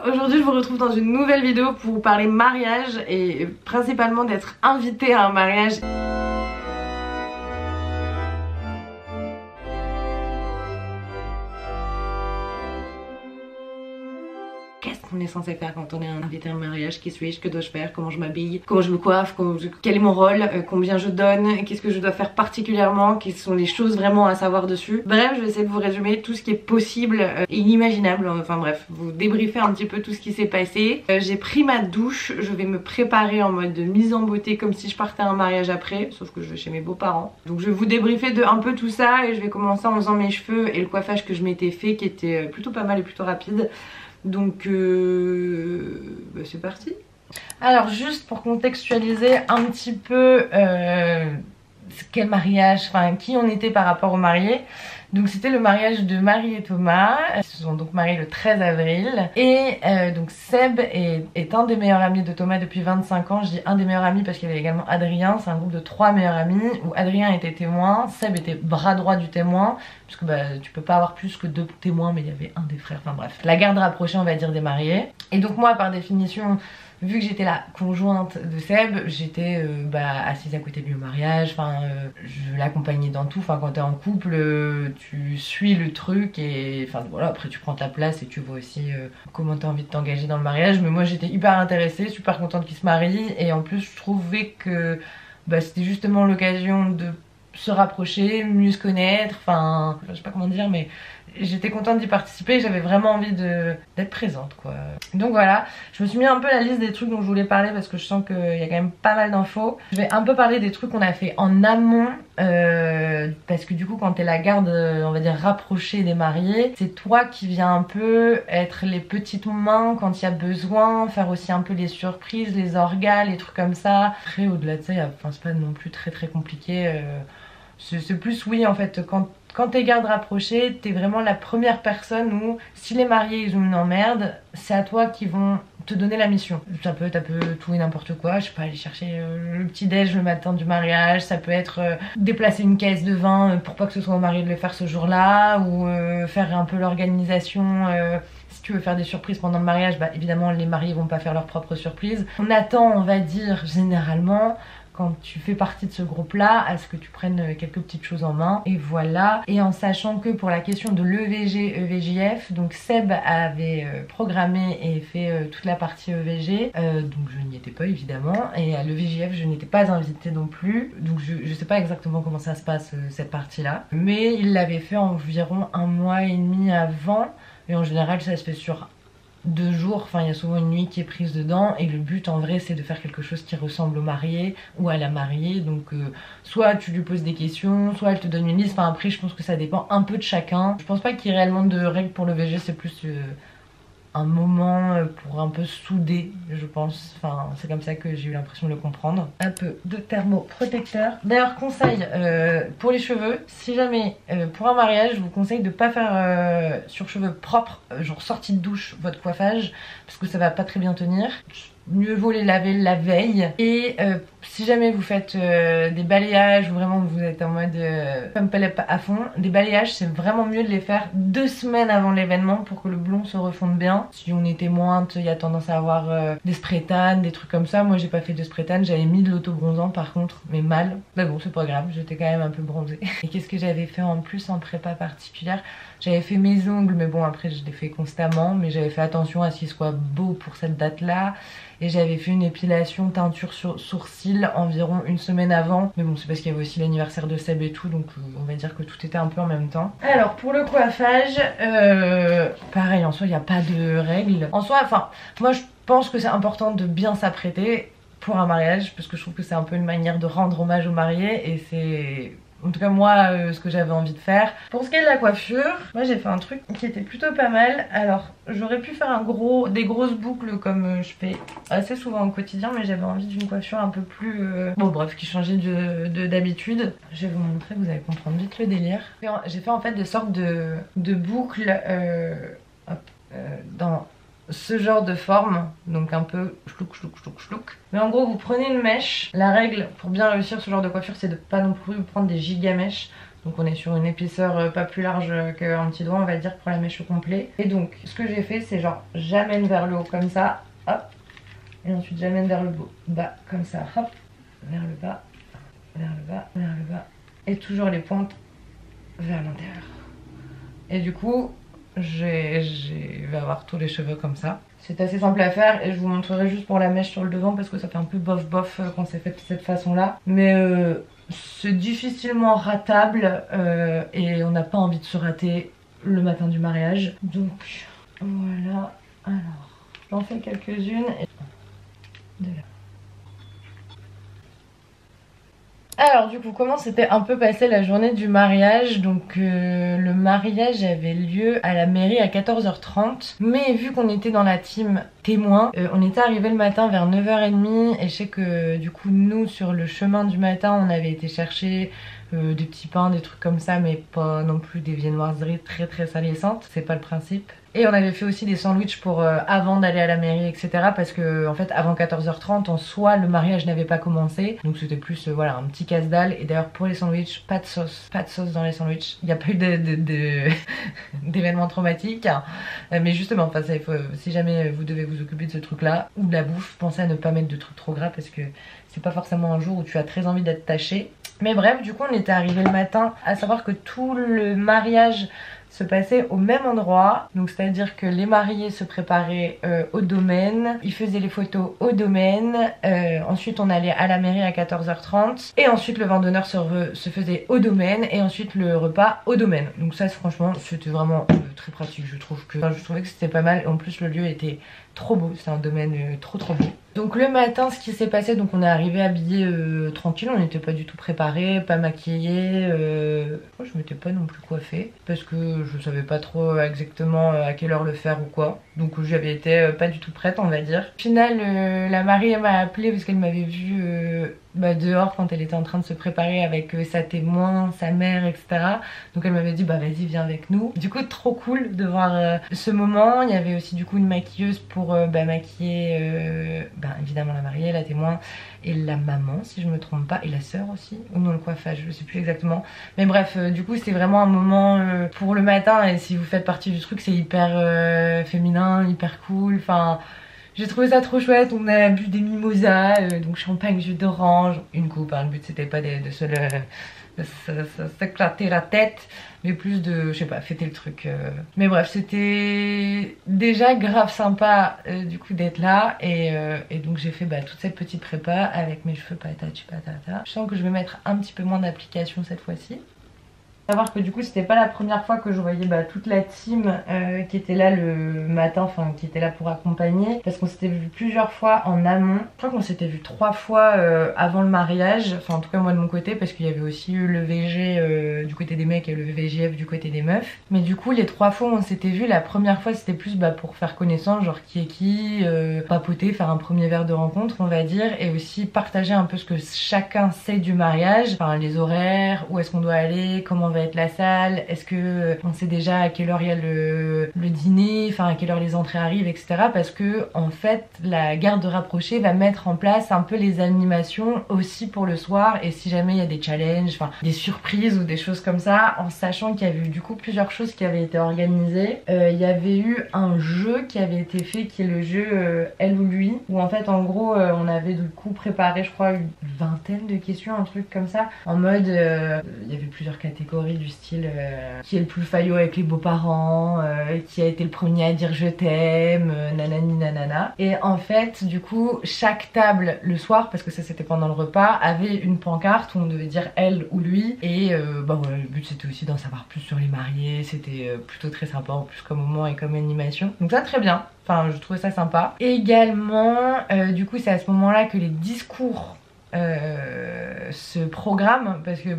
aujourd'hui je vous retrouve dans une nouvelle vidéo pour vous parler mariage et principalement d'être invitée à un mariage. Qu'est-ce qu'on est censé faire quand on est invité à un mariage? Qui suis-je? Que dois-je faire? Comment je m'habille? Comment je me coiffe? Quel est mon rôle? Combien je donne? Qu'est-ce que je dois faire particulièrement? Quelles sont les choses vraiment à savoir dessus? Bref, je vais essayer de vous résumer tout ce qui est possible et inimaginable. Enfin bref, vous débriefer un petit peu tout ce qui s'est passé. J'ai pris ma douche, je vais me préparer en mode de mise en beauté comme si je partais à un mariage après, sauf que je vais chez mes beaux-parents. Donc je vais vous débriefer de un peu tout ça et je vais commencer en faisant mes cheveux et le coiffage que je m'étais fait qui était plutôt pas mal et plutôt rapide. Donc c'est parti. Alors juste pour contextualiser un petit peu quel mariage, enfin qui on était par rapport au marié. Donc c'était le mariage de Marie et Thomas. Ils se sont donc mariés le 13 avril. Et donc Seb est un des meilleurs amis de Thomas depuis 25 ans. Je dis un des meilleurs amis parce qu'il y avait également Adrien. C'est un groupe de 3 meilleurs amis où Adrien était témoin, Seb était bras droit du témoin. Parce que bah, tu peux pas avoir plus que 2 témoins, mais il y avait un des frères, enfin bref. La garde rapprochée on va dire des mariés. Et donc moi par définition, vu que j'étais la conjointe de Seb, j'étais assise à côté de lui au mariage, enfin je l'accompagnais dans tout, enfin quand t'es en couple, tu suis le truc et enfin voilà, après tu prends ta place et tu vois aussi comment t'as envie de t'engager dans le mariage. Mais moi j'étais hyper intéressée, super contente qu'il se marie et en plus je trouvais que c'était justement l'occasion de se rapprocher, mieux se connaître, enfin je sais pas comment dire mais j'étais contente d'y participer, j'avais vraiment envie d'être présente quoi. Donc voilà, je me suis mis un peu la liste des trucs dont je voulais parler parce que je sens qu'il y a quand même pas mal d'infos. Je vais un peu parler des trucs qu'on a fait en amont parce que du coup quand t'es la garde on va dire rapprochée des mariés, c'est toi qui viens un peu être les petites mains quand il y a besoin, faire aussi un peu les surprises, les orgas, les trucs comme ça. Après au-delà de ça, c'est pas non plus très compliqué. C'est plus oui en fait quand t'es garde rapprochée, t'es vraiment la première personne où si les mariés ils ont une emmerde, c'est à toi qui vont te donner la mission. Ça peut tout et n'importe quoi, je sais pas, aller chercher le petit déj le matin du mariage, ça peut être déplacer une caisse de vin pour pas que ce soit au marié de le faire ce jour-là, ou faire un peu l'organisation. Si tu veux faire des surprises pendant le mariage, évidemment les mariés vont pas faire leur propre surprise. On attend, on va dire généralement, quand tu fais partie de ce groupe là, à ce que tu prennes quelques petites choses en main et voilà. Et en sachant que pour la question de l'EVG, EVJF, donc Seb avait programmé et fait toute la partie EVG, donc je n'y étais pas évidemment, et à l'EVJF je n'étais pas invitée non plus, donc je sais pas exactement comment ça se passe cette partie là, mais il l'avait fait environ 1 mois et demi avant, et en général ça se fait sur 2 jours, enfin il y a souvent une nuit qui est prise dedans et le but en vrai c'est de faire quelque chose qui ressemble au marié ou à la mariée, donc soit tu lui poses des questions, soit elle te donne une liste, enfin après je pense que ça dépend un peu de chacun. Je pense pas qu'il y ait réellement de règles pour le VG, c'est plus un moment pour un peu souder je pense, enfin c'est comme ça que j'ai eu l'impression de le comprendre. Un peu de thermoprotecteur. D'ailleurs conseil pour les cheveux, si jamais pour un mariage je vous conseille de pas faire sur cheveux propres, genre sortie de douche votre coiffage parce que ça va pas très bien tenir. Mieux vaut les laver la veille. Et si jamais vous faites des balayages ou vraiment vous êtes en mode pump up à fond, des balayages c'est vraiment mieux de les faire 2 semaines avant l'événement pour que le blond se refonde bien. Si on est témoin, il y a tendance à avoir des spray tan, des trucs comme ça. Moi j'ai pas fait de spray tan, j'avais mis de l'auto-bronzant par contre, mais mal. Mais bon c'est pas grave, j'étais quand même un peu bronzée. Et qu'est-ce que j'avais fait en plus en prépa particulière? J'avais fait mes ongles, mais bon après je les fais constamment, mais j'avais fait attention à ce qu'ils soient beaux pour cette date là. Et j'avais fait une épilation teinture sur sourcils environ 1 semaine avant. Mais bon c'est parce qu'il y avait aussi l'anniversaire de Seb et tout, donc on va dire que tout était un peu en même temps. Alors pour le coiffage, pareil en soi il n'y a pas de règles. En soi, enfin moi je pense que c'est important de bien s'apprêter pour un mariage, parce que je trouve que c'est un peu une manière de rendre hommage aux mariés et c'est... En tout cas moi ce que j'avais envie de faire. Pour ce qui est de la coiffure, moi j'ai fait un truc qui était plutôt pas mal. Alors j'aurais pu faire des grosses boucles comme je fais assez souvent au quotidien, mais j'avais envie d'une coiffure un peu plus bon bref, qui changeait d'habitude. Je vais vous montrer, vous allez comprendre vite le délire. J'ai fait en fait des sortes de boucles dans ce genre de forme, donc un peu chlouk. Mais en gros vous prenez une mèche. La règle pour bien réussir ce genre de coiffure c'est de pas non plus prendre des giga mèches. Donc on est sur une épaisseur pas plus large qu'un petit doigt on va dire pour la mèche au complet. Et donc ce que j'ai fait c'est genre j'amène vers le haut comme ça, hop, et ensuite j'amène vers le bas comme ça, hop, vers le bas, vers le bas, vers le bas, et toujours les pointes vers l'intérieur. Et du coup je vais avoir tous les cheveux comme ça. C'est assez simple à faire et je vous montrerai juste pour la mèche sur le devant parce que ça fait un peu bof bof quand c'est fait de cette façon là. Mais c'est difficilement ratable et on n'a pas envie de se rater le matin du mariage. Donc voilà, alors j'en fais quelques-unes et de là. Alors du coup comment s'était un peu passée la journée du mariage. Donc le mariage avait lieu à la mairie à 14h30. Mais vu qu'on était dans la team témoin, on était arrivé le matin vers 9h30. Et je sais que du coup nous sur le chemin du matin on avait été chercher des petits pains, des trucs comme ça. Mais pas non plus des viennoiseries très salissantes, c'est pas le principe. Et on avait fait aussi des sandwichs pour avant d'aller à la mairie etc. Parce que en fait avant 14h30 en soi le mariage n'avait pas commencé. Donc c'était plus voilà un petit casse-dalle. Et d'ailleurs pour les sandwichs pas de sauce dans les sandwichs. Il n'y a pas eu d'événements traumatiques. Mais justement enfin, ça, si jamais vous devez vous occuper de ce truc là ou de la bouffe, pensez à ne pas mettre de trucs trop gras. Parce que c'est pas forcément un jour où tu as très envie d'être taché. Mais bref du coup on était arrivé le matin. À savoir que tout le mariage se passait au même endroit, donc c'est à dire que les mariés se préparaient au domaine, ils faisaient les photos au domaine, ensuite on allait à la mairie à 14h30 et ensuite le vin d'honneur se faisait au domaine et ensuite le repas au domaine. Donc ça franchement c'était vraiment très pratique, je trouvais que c'était pas mal. En plus le lieu était trop beau, c'est un domaine trop beau. Donc le matin ce qui s'est passé, donc on est arrivé habillé tranquille, on n'était pas du tout préparé, pas maquillé, moi je m'étais pas non plus coiffée parce que je savais pas trop exactement à quelle heure le faire ou quoi, donc j'avais été pas du tout prête on va dire. Au final la mariée m'a appelée parce qu'elle m'avait vue dehors quand elle était en train de se préparer avec sa témoin, sa mère etc. Donc elle m'avait dit bah vas-y viens avec nous. Du coup trop cool de voir ce moment. Il y avait aussi du coup une maquilleuse pour maquiller évidemment la mariée, la témoin et la maman si je me trompe pas, et la sœur aussi, ou non le coiffage, je sais plus exactement. Mais bref du coup c'est vraiment un moment pour le matin et si vous faites partie du truc c'est hyper féminin, hyper cool, enfin j'ai trouvé ça trop chouette. On a bu des mimosas, donc champagne, jus d'orange, une coupe, hein. Le but c'était pas de s'éclater la tête, mais plus de, je sais pas, fêter le truc. Mais bref, c'était déjà grave sympa du coup d'être là et donc j'ai fait toute cette petite prépa avec mes cheveux patati patata. Je sens que je vais mettre un petit peu moins d'application cette fois-ci. Savoir que du coup c'était pas la première fois que je voyais toute la team qui était là le matin, enfin qui était là pour accompagner, parce qu'on s'était vu plusieurs fois en amont. Je crois qu'on s'était vu 3 fois avant le mariage, enfin en tout cas moi de mon côté, parce qu'il y avait aussi eu le VG du côté des mecs et le VGF du côté des meufs. Mais du coup les 3 fois où on s'était vu, la première fois c'était plus pour faire connaissance, genre qui est qui, papoter, faire un premier verre de rencontre on va dire, et aussi partager un peu ce que chacun sait du mariage, enfin les horaires, où est-ce qu'on doit aller, comment va être la salle, est-ce que on sait déjà à quelle heure il y a le dîner, enfin à quelle heure les entrées arrivent etc. Parce que en fait la garde rapprochée va mettre en place un peu les animations aussi pour le soir, et si jamais il y a des challenges, enfin des surprises ou des choses comme ça, en sachant qu'il y avait eu du coup plusieurs choses qui avaient été organisées. Il y avait eu un jeu qui avait été fait qui est le jeu Elle ou Lui, où en fait en gros on avait du coup préparé je crois une vingtaine de questions, un truc comme ça, en mode il y avait plusieurs catégories du style qui est le plus faillot avec les beaux-parents, qui a été le premier à dire je t'aime, nanani nanana. Et en fait du coup chaque table le soir, parce que ça c'était pendant le repas, avait une pancarte où on devait dire elle ou lui, et voilà, le but c'était aussi d'en savoir plus sur les mariés. C'était plutôt très sympa en plus comme moment et comme animation, donc ça très bien, enfin je trouvais ça sympa. Et également du coup c'est à ce moment là que les discours se programment, parce que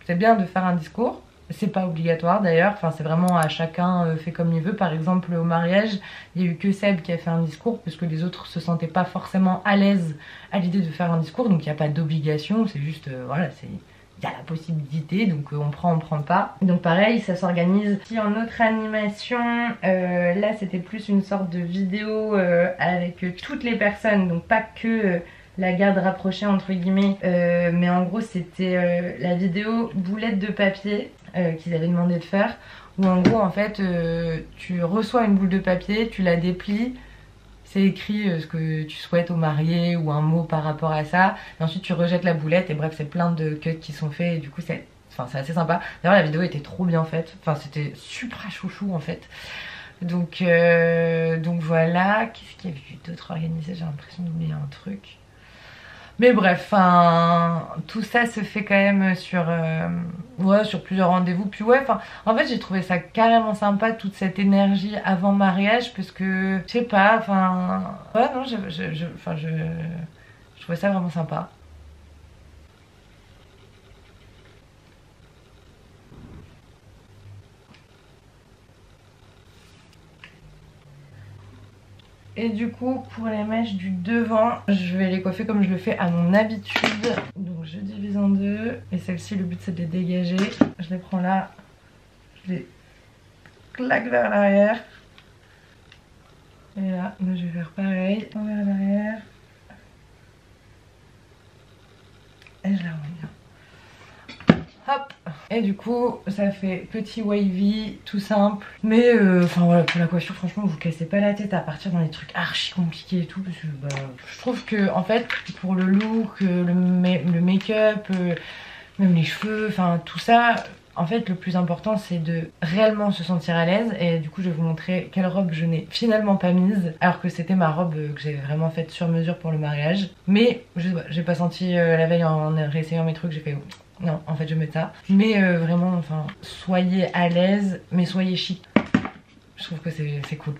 c'est bien de faire un discours, c'est pas obligatoire d'ailleurs, enfin c'est vraiment à chacun fait comme il veut. Par exemple au mariage il y a eu que Seb qui a fait un discours parce que les autres se sentaient pas forcément à l'aise à l'idée de faire un discours, donc il n'y a pas d'obligation, c'est juste voilà, il y a la possibilité, donc on prend pas. Donc pareil ça s'organise. Si en autre animation là c'était plus une sorte de vidéo avec toutes les personnes, donc pas que la garde rapprochée entre guillemets, mais en gros c'était la vidéo boulette de papier qu'ils avaient demandé de faire, où en gros en fait tu reçois une boule de papier, tu la déplies, c'est écrit ce que tu souhaites au marié ou un mot par rapport à ça, et ensuite tu rejettes la boulette, et bref c'est plein de cuts qui sont faits et du coup c'est assez sympa. D'ailleurs la vidéo était trop bien faite, enfin c'était super chouchou en fait. Donc voilà, qu'est-ce qu'il y avait d'autre organisé, j'ai l'impression d'oublier un truc. Mais bref, tout ça se fait quand même sur, ouais, sur plusieurs rendez-vous. Puis ouais, en fait j'ai trouvé ça carrément sympa, toute cette énergie avant mariage, parce que, je sais pas, ouais non, je trouvais ça vraiment sympa. Et du coup pour les mèches du devant, je vais les coiffer comme je le fais à mon habitude. Donc je divise en deux, et celle-ci le but c'est de les dégager. Je les prends là, je les claque vers l'arrière. Et là, je vais faire pareil, vers l'arrière. Et je la remets bien. Hop. Et du coup ça fait petit wavy, tout simple. Mais enfin voilà, pour la coiffure franchement vous cassez pas la tête à partir dans des trucs archi compliqués et tout, parce que je trouve que en fait pour le look, le make-up, même les cheveux, enfin tout ça, en fait le plus important c'est de réellement se sentir à l'aise. Et du coup je vais vous montrer quelle robe je n'ai finalement pas mise, alors que c'était ma robe que j'avais vraiment faite sur mesure pour le mariage. Mais j'ai pas senti la veille en réessayant mes trucs, j'ai fait non, en fait je mets ça. Mais vraiment, enfin, soyez à l'aise, mais soyez chic. Je trouve que c'est cool.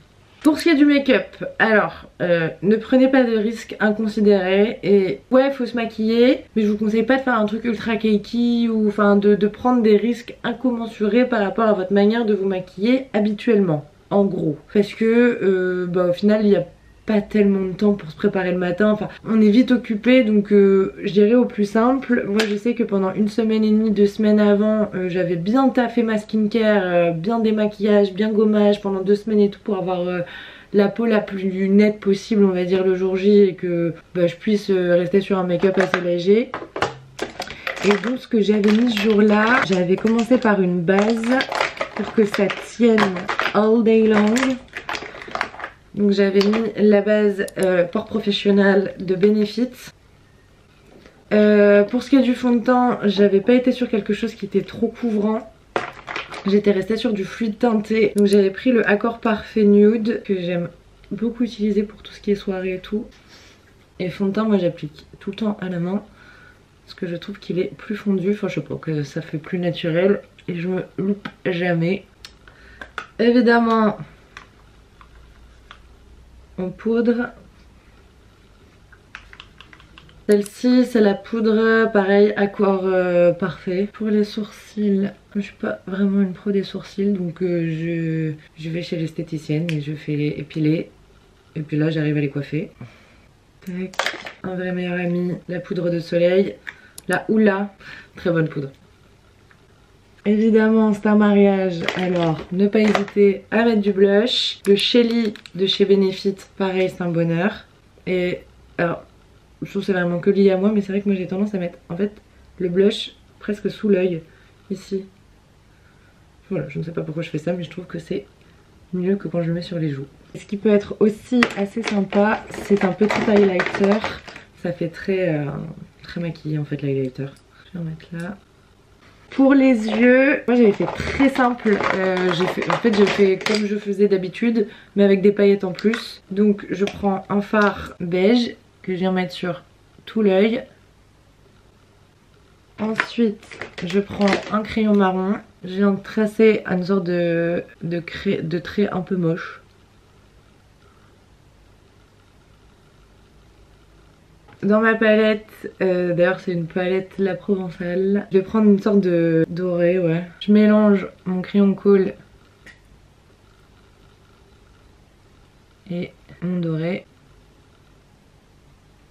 Pour ce qui est du make-up, alors, ne prenez pas de risques inconsidérés. Et ouais, faut se maquiller, mais je vous conseille pas de faire un truc ultra cakey, ou enfin de prendre des risques incommensurés par rapport à votre manière de vous maquiller habituellement. En gros. Parce que, au final, il y a pas tellement de temps pour se préparer le matin, enfin on est vite occupé, donc je dirais au plus simple. Moi je sais que pendant 1 semaine et demie, 2 semaines avant, j'avais bien taffé ma skincare, bien démaquillage, bien gommage pendant 2 semaines et tout, pour avoir la peau la plus nette possible on va dire le jour J, et que je puisse rester sur un make-up assez léger. Et donc ce que j'avais mis ce jour là, j'avais commencé par une base pour que ça tienne all day long. Donc j'avais mis la base Pore Professionnel de Benefit. Pour ce qui est du fond de teint, j'avais pas été sur quelque chose qui était trop couvrant. J'étais restée sur du fluide teinté. Donc j'avais pris le Accord Parfait Nude, que j'aime beaucoup utiliser pour tout ce qui est soirée et tout. Et fond de teint, moi j'applique tout le temps à la main, parce que je trouve qu'il est plus fondu. Enfin je sais pas, que ça fait plus naturel, et je me loupe jamais. Évidemment en poudre. Celle-ci c'est la poudre pareil Accord Parfait. Pour les sourcils, je suis pas vraiment une pro des sourcils, donc je vais chez l'esthéticienne et je fais les épiler, et puis là j'arrive à les coiffer. Tac. Un vrai meilleur ami, la poudre de soleil, la Hoola, très bonne poudre. Évidemment c'est un mariage, alors ne pas hésiter à mettre du blush. Le Shelly de chez Benefit, pareil c'est un bonheur. Et alors je trouve que c'est vraiment que lié à moi, mais c'est vrai que moi j'ai tendance à mettre en fait le blush presque sous l'œil, ici. Voilà, je ne sais pas pourquoi je fais ça, mais je trouve que c'est mieux que quand je le mets sur les joues. Ce qui peut être aussi assez sympa, c'est un petit highlighter. Ça fait très maquillé en fait l'highlighter. Je vais en mettre là. Pour les yeux, moi j'avais fait très simple, en fait j'ai fait comme je faisais d'habitude, mais avec des paillettes en plus. Donc je prends un fard beige que je viens mettre sur tout l'œil. Ensuite je prends un crayon marron, je viens de tracer une sorte de trait un peu moche. Dans ma palette, d'ailleurs c'est une palette La Provençale, je vais prendre une sorte de doré, ouais. Je mélange mon crayon colle et mon doré.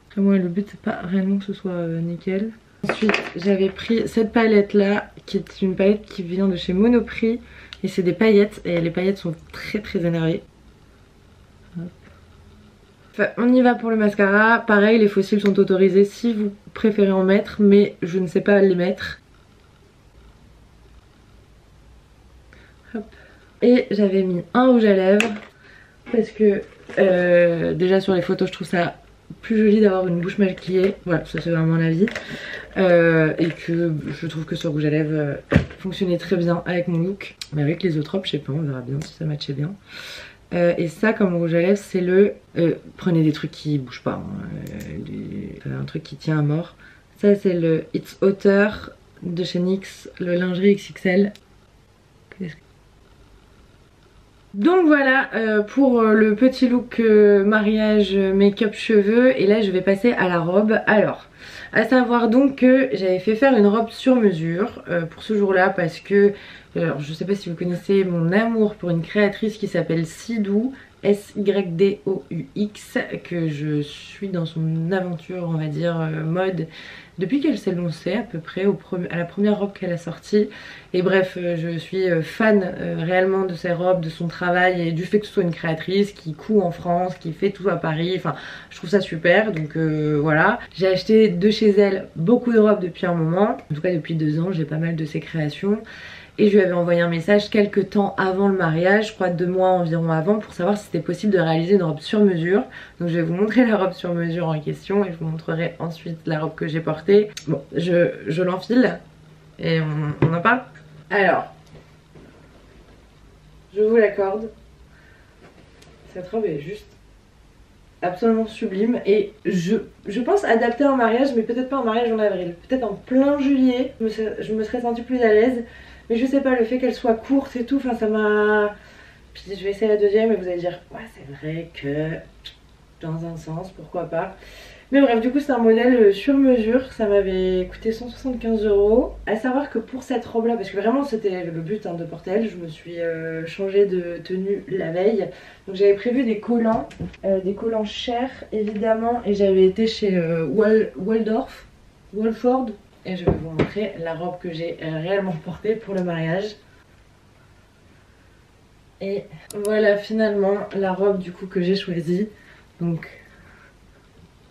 Après moi le but c'est pas réellement que ce soit nickel. Ensuite j'avais pris cette palette là, qui est une palette qui vient de chez Monoprix, et c'est des paillettes, et les paillettes sont très énervées. Hop. Enfin, on y va pour le mascara. Pareil, les fossiles sont autorisés si vous préférez en mettre, mais je ne sais pas les mettre. Hop. Et j'avais mis un rouge à lèvres parce que déjà sur les photos je trouve ça plus joli d'avoir une bouche maquillée. Voilà, ça c'est vraiment mon avis. Et que je trouve que ce rouge à lèvres fonctionnait très bien avec mon look. Mais avec les autres robes, je sais pas, on verra bien si ça matchait bien. Et ça comme rouge à lèvres c'est le prenez des trucs qui bougent pas hein, un truc qui tient à mort. Ça c'est le It's Hotter de chez NYX, le lingerie XXL. Donc voilà pour le petit look mariage, make-up, cheveux. Et là je vais passer à la robe. Alors à savoir donc que j'avais fait faire une robe sur mesure pour ce jour là parce que alors, je sais pas si vous connaissez mon amour pour une créatrice qui s'appelle Sidou, SYDOUX, que je suis dans son aventure on va dire mode depuis qu'elle s'est lancée à peu près à la première robe qu'elle a sortie. Et bref, je suis fan réellement de ses robes, de son travail et du fait que ce soit une créatrice qui coud en France, qui fait tout à Paris. Enfin, je trouve ça super, donc voilà. J'ai acheté de chez elle beaucoup de robes depuis un moment. En tout cas depuis 2 ans, j'ai pas mal de ses créations. Et je lui avais envoyé un message quelques temps avant le mariage, je crois 2 mois environ avant, pour savoir si c'était possible de réaliser une robe sur mesure. Donc je vais vous montrer la robe sur mesure en question et je vous montrerai ensuite la robe que j'ai portée. Bon, je l'enfile et on en parle. Alors, je vous l'accorde, cette robe est juste absolument sublime et je pense adapter un mariage, mais peut-être pas un mariage en avril, peut-être en plein juillet, je me serais sentie plus à l'aise. Mais je sais pas, le fait qu'elle soit courte et tout, enfin ça m'a... Puis je vais essayer la deuxième et vous allez dire ouais c'est vrai que dans un sens, pourquoi pas. Mais bref, du coup c'est un modèle sur mesure, ça m'avait coûté 175 €. À savoir que pour cette robe là, parce que vraiment c'était le but hein, de porter elle, je me suis changée de tenue la veille. Donc j'avais prévu des collants chers évidemment, et j'avais été chez Walford. Et je vais vous montrer la robe que j'ai réellement portée pour le mariage. Et voilà finalement la robe du coup que j'ai choisie. Donc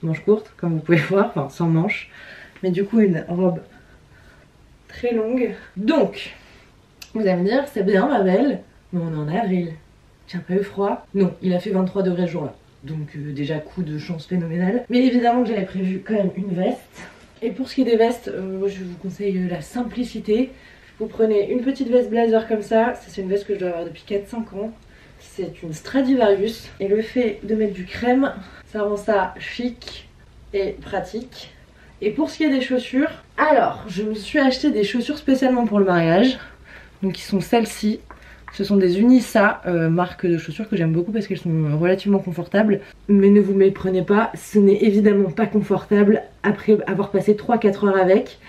manche courte comme vous pouvez voir, enfin sans manche. Mais du coup une robe très longue. Donc vous allez me dire c'est bien ma belle, mais on est en avril. J'ai pas eu froid? Non, il a fait 23 degrés ce jour là. Donc déjà coup de chance phénoménale. Mais évidemment que j'avais prévu quand même une veste. Et pour ce qui est des vestes, je vous conseille la simplicité. Vous prenez une petite veste blazer comme ça c'est une veste que je dois avoir depuis 4-5 ans. C'est une Stradivarius. Et le fait de mettre du crème, ça rend ça chic et pratique. Et pour ce qui est des chaussures, alors je me suis acheté des chaussures spécialement pour le mariage. Donc qui sont celles-ci. Ce sont des Unisa, marque de chaussures que j'aime beaucoup parce qu'elles sont relativement confortables. Mais ne vous méprenez pas, ce n'est évidemment pas confortable après avoir passé 3-4 heures avec.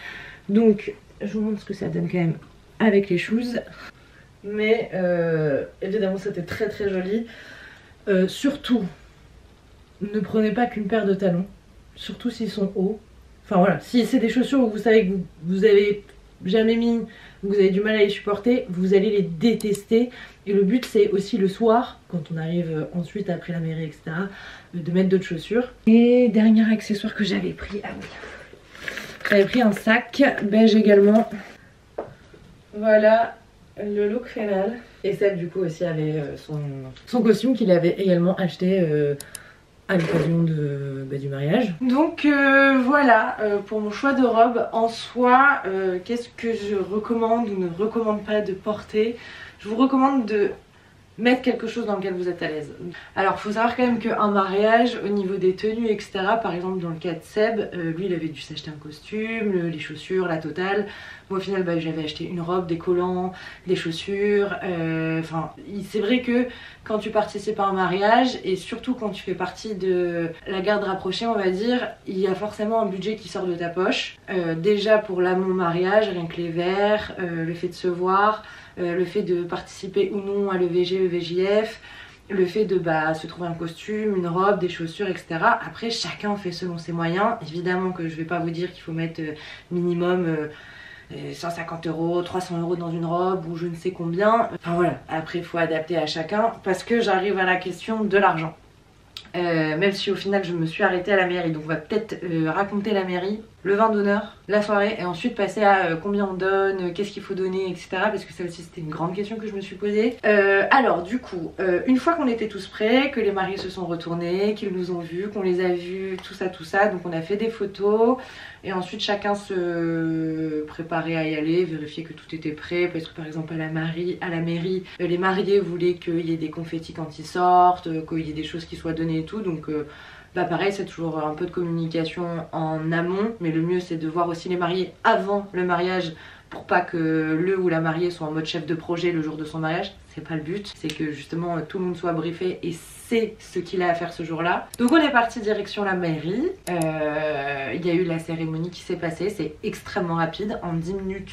Donc je vous montre ce que ça donne quand même avec les shoes. Mais évidemment c'était très très joli. Surtout, ne prenez pas qu'une paire de talons. Surtout s'ils sont hauts. Enfin voilà, si c'est des chaussures où vous savez que vous avez jamais mis, vous avez du mal à les supporter, vous allez les détester. Et le but c'est aussi le soir, quand on arrive ensuite après la mairie etc, de mettre d'autres chaussures. Et dernier accessoire que j'avais pris, ah oui, j'avais pris un sac beige également. Voilà le look final. Et Seb du coup aussi avait son costume qu'il avait également acheté à l'occasion du mariage. Donc voilà pour mon choix de robe. En soi, qu'est-ce que je recommande ou ne recommande pas de porter? Je vous recommande de mettre quelque chose dans lequel vous êtes à l'aise. Alors faut savoir quand même qu'un mariage au niveau des tenues etc, par exemple dans le cas de Seb, lui il avait dû s'acheter un costume, les chaussures, la totale. Moi au final j'avais acheté une robe, des collants, des chaussures, enfin c'est vrai que quand tu participes à un mariage et surtout quand tu fais partie de la garde rapprochée on va dire, il y a forcément un budget qui sort de ta poche. Déjà pour l'amont mariage, rien que les verres, le fait de se voir, le fait de participer ou non à l'EVG, EVJF, le fait de se trouver un costume, une robe, des chaussures, etc. Après chacun fait selon ses moyens. Évidemment que je vais pas vous dire qu'il faut mettre minimum 150 €, 300 € dans une robe ou je ne sais combien. Enfin voilà, après il faut adapter à chacun parce que j'arrive à la question de l'argent. même si au final je me suis arrêtée à la mairie. Donc on va peut-être raconter la mairie, le vin d'honneur, la soirée et ensuite passer à combien on donne, qu'est-ce qu'il faut donner, etc. Parce que ça aussi c'était une grande question que je me suis posée. Alors du coup, une fois qu'on était tous prêts, que les mariés se sont retournés, qu'ils nous ont vus, qu'on les a vus, tout ça, donc on a fait des photos et ensuite chacun se préparait à y aller, vérifier que tout était prêt parce que par exemple à la mairie, les mariés voulaient qu'il y ait des confettis quand ils sortent, qu'il y ait des choses qui soient données et tout, donc bah pareil, c'est toujours un peu de communication en amont, mais le mieux c'est de voir aussi les mariés avant le mariage pour pas que le ou la mariée soit en mode chef de projet le jour de son mariage. C'est pas le but, c'est que justement tout le monde soit briefé et sait ce qu'il a à faire ce jour-là. Donc on est parti direction la mairie, il y a eu la cérémonie qui s'est passée, c'est extrêmement rapide, en 10 minutes.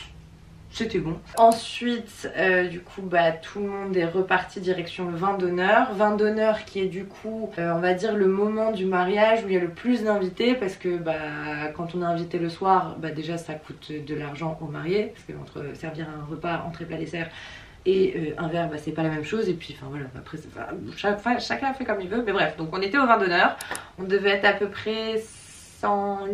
C'était bon. Ensuite, du coup, bah, tout le monde est reparti direction le vin d'honneur. Vin d'honneur qui est du coup, on va dire, le moment du mariage où il y a le plus d'invités parce que bah, quand on est invité le soir, bah, déjà ça coûte de l'argent aux mariés parce que entre servir un repas, entrée, plat, dessert et un verre, bah, c'est pas la même chose. Et puis, enfin voilà, après, chacun fait comme il veut. Mais bref, donc on était au vin d'honneur. On devait être à peu près 100...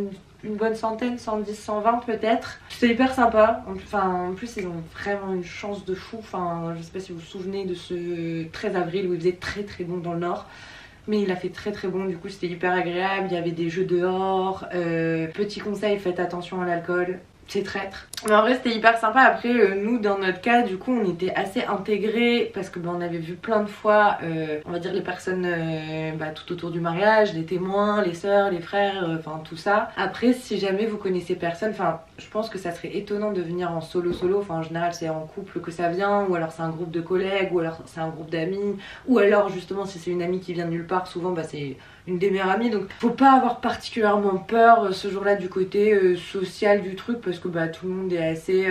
une bonne centaine, 110, 120 peut-être. C'était hyper sympa. Enfin, en plus, ils ont vraiment une chance de fou. Enfin, je sais pas si vous vous souvenez de ce 13 avril où il faisait très très bon dans le nord. Mais il a fait très très bon, du coup c'était hyper agréable. Il y avait des jeux dehors. Petit conseil, faites attention à l'alcool. C'est traître. Mais en vrai c'était hyper sympa. Après nous dans notre cas du coup on était assez intégrés parce que on avait vu plein de fois on va dire les personnes tout autour du mariage, les témoins, les sœurs, les frères, enfin tout ça. Après si jamais vous connaissez personne, enfin je pense que ça serait étonnant de venir en solo. Enfin en général c'est en couple que ça vient, ou alors c'est un groupe de collègues, ou alors c'est un groupe d'amis, ou alors justement si c'est une amie qui vient de nulle part, souvent bah c'est une des meilleures amies. Donc faut pas avoir particulièrement peur ce jour là du côté social du truc parce que bah tout le monde est assez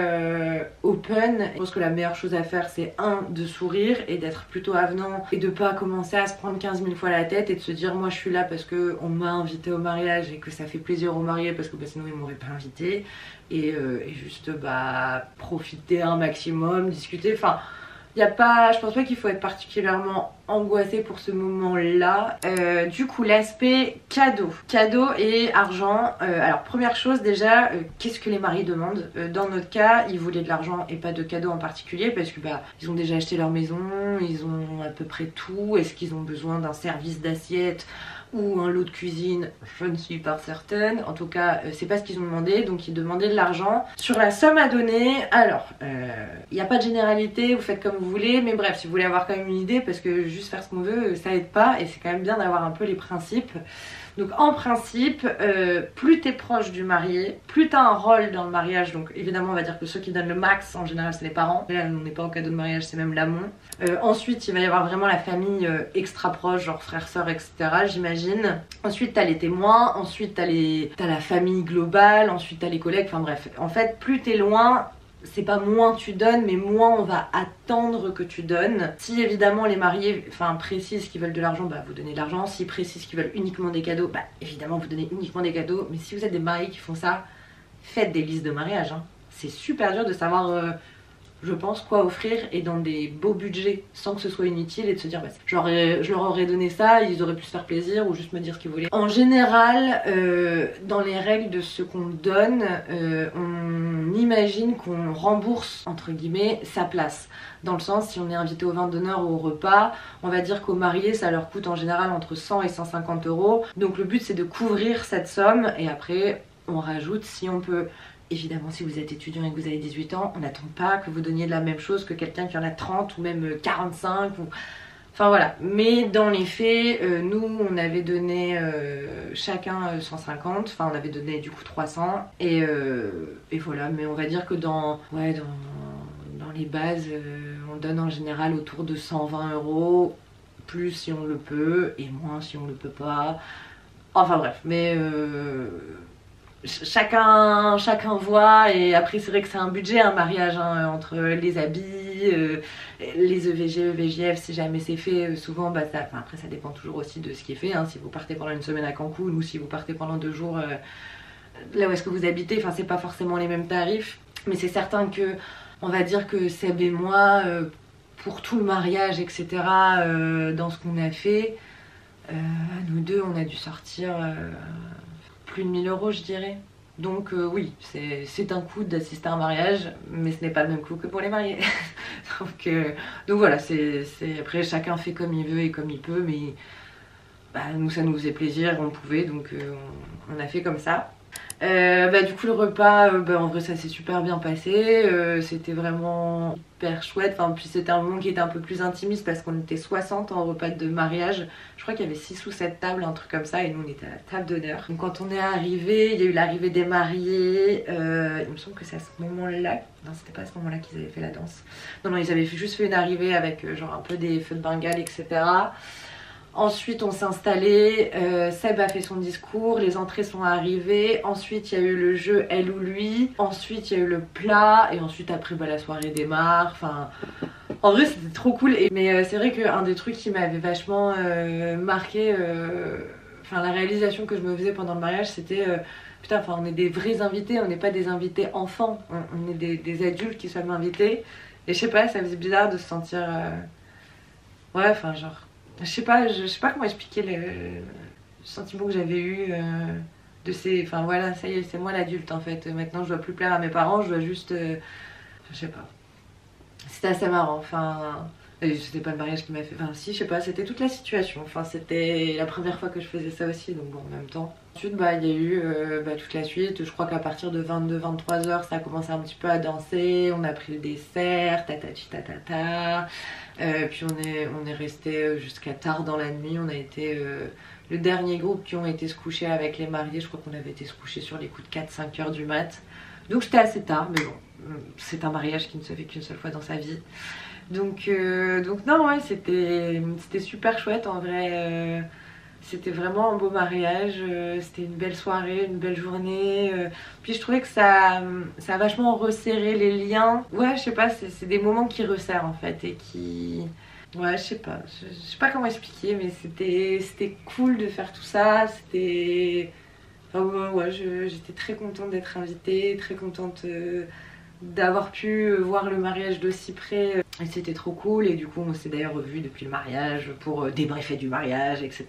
open. Je pense que la meilleure chose à faire c'est de sourire et d'être plutôt avenant et de pas commencer à se prendre 15 000 fois la tête et de se dire moi je suis là parce que on m'a invité au mariage et que ça fait plaisir aux mariés parce que bah, sinon ils m'auraient pas invité et juste bah profiter un maximum, discuter, enfin y a pas, je pense pas qu'il faut être particulièrement angoissé pour ce moment-là. Du coup, l'aspect cadeau et argent. Alors première chose déjà, qu'est-ce que les mariés demandent? Dans notre cas, ils voulaient de l'argent et pas de cadeau en particulier parce que bah ils ont déjà acheté leur maison, ils ont à peu près tout. Est-ce qu'ils ont besoin d'un service d'assiette ou un lot de cuisine? Je ne suis pas certaine. En tout cas, c'est pas ce qu'ils ont demandé, donc ils demandaient de l'argent. Sur la somme à donner, alors, il n'y a pas de généralité, vous faites comme vous voulez, mais bref, si vous voulez avoir quand même une idée, parce que juste faire ce qu'on veut, ça aide pas, et c'est quand même bien d'avoir un peu les principes. Donc en principe, plus t'es proche du marié, plus t'as un rôle dans le mariage. Donc évidemment on va dire que ceux qui donnent le max en général c'est les parents. Là on n'est pas en cadeau de mariage, c'est même l'amont. Ensuite il va y avoir vraiment la famille extra proche, genre frères, sœurs, etc. j'imagine. Ensuite t'as les témoins, ensuite t'as la famille globale, ensuite t'as les collègues, enfin bref. En fait plus t'es loin, c'est pas moins tu donnes, mais moins on va attendre que tu donnes. Si évidemment les mariés précisent qu'ils veulent de l'argent, bah vous donnez de l'argent. S'ils précisent qu'ils veulent uniquement des cadeaux, bah évidemment vous donnez uniquement des cadeaux. Mais si vous êtes des mariés qui font ça, faites des listes de mariage, hein. C'est super dur de savoir je pense quoi offrir et dans des beaux budgets sans que ce soit inutile et de se dire bah, je leur aurais donné ça, ils auraient pu se faire plaisir ou juste me dire ce qu'ils voulaient. En général, dans les règles de ce qu'on donne, on imagine qu'on rembourse entre guillemets sa place. Dans le sens, si on est invité au vin d'honneur ou au repas, on va dire qu'aux mariés ça leur coûte en général entre 100 et 150 €. Donc le but c'est de couvrir cette somme et après on rajoute si on peut. Évidemment, si vous êtes étudiant et que vous avez 18 ans, on n'attend pas que vous donniez de la même chose que quelqu'un qui en a 30 ou même 45 ou... Enfin voilà, mais dans les faits, nous on avait donné chacun 150, enfin on avait donné du coup 300 et voilà, mais on va dire que dans les bases, on donne en général autour de 120 €, plus si on le peut et moins si on le peut pas. Enfin bref, mais... chacun voit et après c'est vrai que c'est un budget un mariage hein, entre les habits, les EVG, EVJF si jamais c'est fait souvent bah ça, après ça dépend toujours aussi de ce qui est fait hein, si vous partez pendant une semaine à Cancun ou si vous partez pendant 2 jours là où est-ce que vous habitez, enfin c'est pas forcément les mêmes tarifs mais c'est certain que on va dire que Seb et moi pour tout le mariage etc dans ce qu'on a fait Nous deux on a dû sortir plus de 1000 € je dirais. Donc oui, c'est un coût d'assister à un mariage, mais ce n'est pas le même coût que pour les mariés. donc voilà, après chacun fait comme il veut et comme il peut, mais bah, nous ça nous faisait plaisir, on pouvait, donc on a fait comme ça. Du coup le repas, en vrai ça s'est super bien passé, c'était vraiment hyper chouette, enfin, puis c'était un moment qui était un peu plus intimiste parce qu'on était 60 en repas de mariage, je crois qu'il y avait 6 ou 7 tables, un truc comme ça, et nous on était à la table d'honneur. Donc quand on est arrivé, il y a eu l'arrivée des mariés, il me semble que c'est à ce moment là, non c'était pas à ce moment là qu'ils avaient fait la danse, non ils avaient juste fait une arrivée avec genre un peu des feux de Bengale etc. Ensuite on s'est installé, Seb a fait son discours, les entrées sont arrivées, ensuite il y a eu le jeu elle ou lui, ensuite il y a eu le plat et ensuite après la soirée démarre, enfin en vrai c'était trop cool. Mais c'est vrai qu'un des trucs qui m'avait vachement marqué, la réalisation que je me faisais pendant le mariage c'était putain, enfin on est des vrais invités, on n'est pas des invités enfants, on est des adultes qui sommes invités et je sais pas, ça faisait bizarre de se sentir ouais enfin genre je sais pas comment expliquer le sentiment que j'avais eu de ces... Enfin voilà, ça y est, c'est moi l'adulte en fait. Maintenant je dois plus plaire à mes parents, je dois juste... je sais pas. C'était assez marrant, enfin... C'était pas le mariage qui m'a fait... Enfin si, je sais pas, c'était toute la situation. Enfin c'était la première fois que je faisais ça aussi, donc bon en même temps. Ensuite il y a eu toute la suite. Je crois qu'à partir de 22-23 h ça a commencé un petit peu à danser. On a pris le dessert, tatati tatata. Puis on est resté jusqu'à tard dans la nuit. On a été le dernier groupe qui ont été se coucher avec les mariés. Je crois qu'on avait été se coucher sur les coups de 4-5 h du mat. Donc c'était assez tard, mais bon, c'est un mariage qui ne se fait qu'une seule fois dans sa vie. Donc non ouais, c'était super chouette en vrai. C'était vraiment un beau mariage, c'était une belle soirée, une belle journée. Puis je trouvais que ça a vachement resserré les liens. Ouais, je sais pas, c'est des moments qui resserrent en fait et qui... Ouais, je sais pas comment expliquer, mais c'était cool de faire tout ça. C'était... Enfin, ouais, j'étais très contente d'être invitée, très contente d'avoir pu voir le mariage d'aussi près. Et c'était trop cool et du coup on s'est d'ailleurs revus depuis le mariage pour débriefer du mariage etc.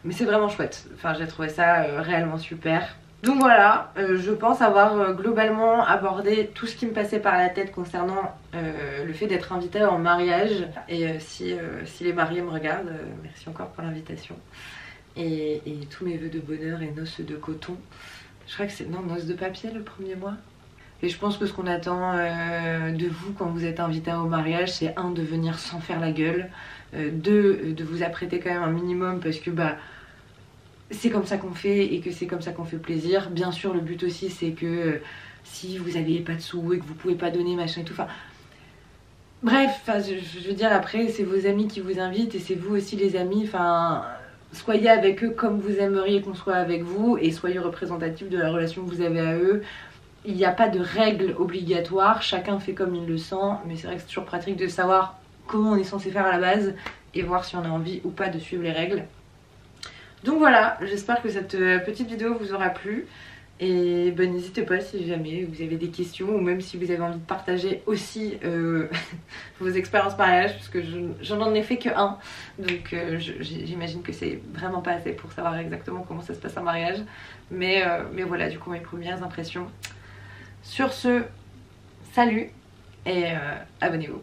Mais c'est vraiment chouette, enfin j'ai trouvé ça réellement super. Donc voilà, je pense avoir globalement abordé tout ce qui me passait par la tête concernant le fait d'être invitée en mariage. Et si les mariés me regardent, merci encore pour l'invitation. Et tous mes vœux de bonheur et noces de coton. Je crois que c'est... Non, noces de papier le premier mois. Et je pense que ce qu'on attend de vous quand vous êtes invité au mariage, c'est un, de venir sans faire la gueule, deux, de vous apprêter quand même un minimum parce que c'est comme ça qu'on fait et que c'est comme ça qu'on fait plaisir. Bien sûr le but aussi c'est que si vous n'avez pas de sous et que vous pouvez pas donner machin et tout, enfin... Bref, je veux dire après c'est vos amis qui vous invitent et c'est vous aussi les amis, enfin... Soyez avec eux comme vous aimeriez qu'on soit avec vous et soyez représentatifs de la relation que vous avez à eux. Il n'y a pas de règles obligatoires, chacun fait comme il le sent, mais c'est vrai que c'est toujours pratique de savoir comment on est censé faire à la base et voir si on a envie ou pas de suivre les règles. Donc voilà, j'espère que cette petite vidéo vous aura plu. Et n'hésitez pas si jamais vous avez des questions ou même si vous avez envie de partager aussi vos expériences mariage, parce que je n'en ai fait que un. Donc j'imagine que c'est vraiment pas assez pour savoir exactement comment ça se passe un mariage. Mais voilà, du coup mes premières impressions. Sur ce, salut et abonnez-vous.